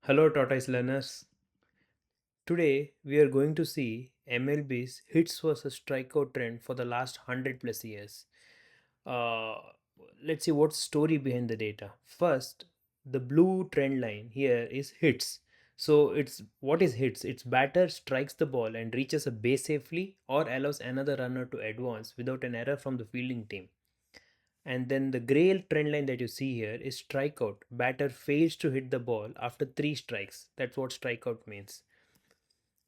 Hello, Tortoise learners. Today we are going to see MLB's hits versus strikeout trend for the last 100 plus years. Uh, let's see what's the story behind the data. First, the blue trend line here is hits. So it's what is hits? It's batter strikes the ball and reaches a base safely or allows another runner to advance without an error from the fielding team. And then the gray trend line that you see here is strikeout. Batter fails to hit the ball after three strikes. That's what strikeout means.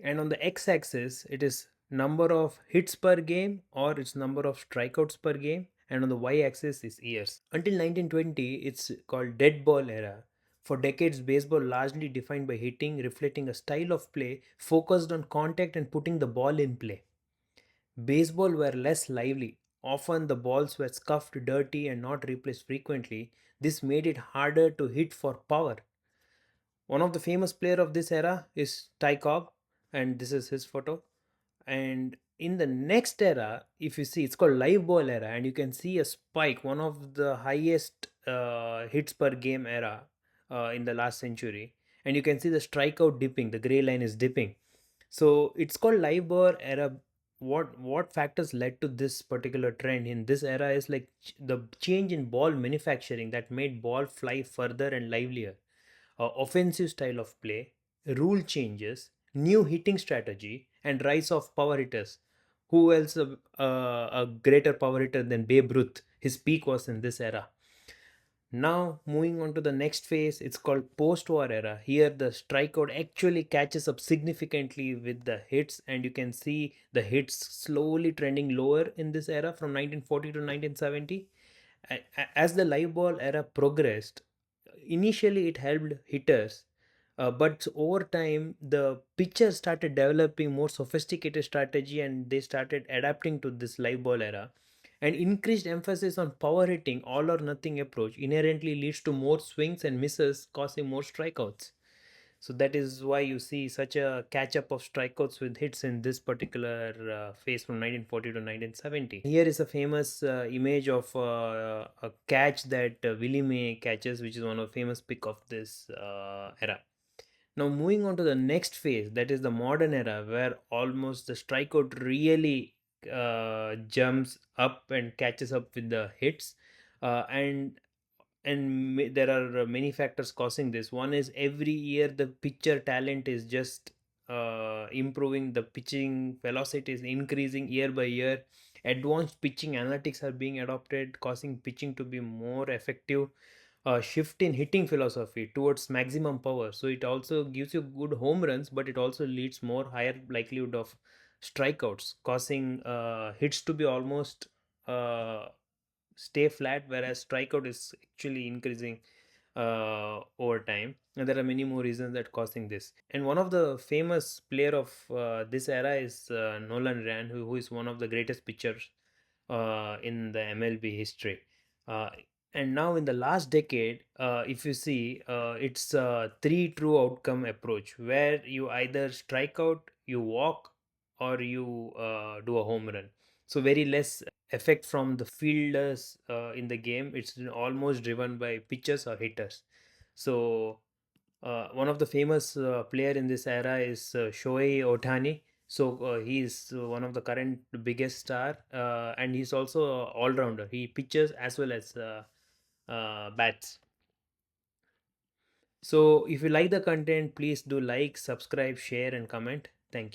And on the x-axis, it is number of hits per game or its number of strikeouts per game. And on the y-axis is years. Until 1920, it's called dead ball era. For decades, baseball largely defined by hitting, reflecting a style of play focused on contact and putting the ball in play. Baseball were less lively. Often the balls were scuffed, dirty, and not replaced frequently. This made it harder to hit for power. One of the famous player of this era is Ty Cobb, and this is his photo. And in the next era, if you see, it's called live ball era, and you can see a spike, one of the highest hits per game era in the last century. And you can see the strikeout dipping, the gray line is dipping. So it's called live ball era. What factors led to this particular trend in this era is like the change in ball manufacturing that made ball fly further and livelier, offensive style of play, rule changes, new hitting strategy, and rise of power hitters. Who else a greater power hitter than Babe Ruth? His peak was in this era. Now, moving on to the next phase, it's called post war era. Here, the strikeout actually catches up significantly with the hits, and you can see the hits slowly trending lower in this era from 1940 to 1970. As the live ball era progressed, initially it helped hitters, but over time the pitchers started developing more sophisticated strategy and they started adapting to this live ball era. And increased emphasis on power hitting, all or nothing approach inherently leads to more swings and misses, causing more strikeouts. So that is why you see such a catch up of strikeouts with hits in this particular phase from 1940 to 1970. Here is a famous image of a catch that Willie May catches, which is one of the famous pick of this era. Now moving on to the next phase, that is the modern era, where almost the strikeout really jumps up and catches up with the hits, and there are many factors causing this. One is every year the pitcher talent is just improving, the pitching velocity is increasing year by year. Advanced pitching analytics are being adopted, causing pitching to be more effective. A shift in hitting philosophy towards maximum power, so it also gives you good home runs, but it also leads more higher likelihood of strikeouts, causing hits to be almost uh, stay flat, whereas strikeout is actually increasing over time. And there are many more reasons that causing this. And one of the famous player of this era is Nolan Ryan, who is one of the greatest pitchers in the MLB history. Uh, and now in the last decade, if you see, it's a three true outcome approach where you either strike out, you walk, or you do a home run. So very less effect from the fielders in the game. It's almost driven by pitchers or hitters. So one of the famous player in this era is Shohei Ohtani. So he is one of the current biggest star, and he's also a all-rounder. He pitches as well as bats. So if you like the content, please do like, subscribe, share, and comment. Thank you.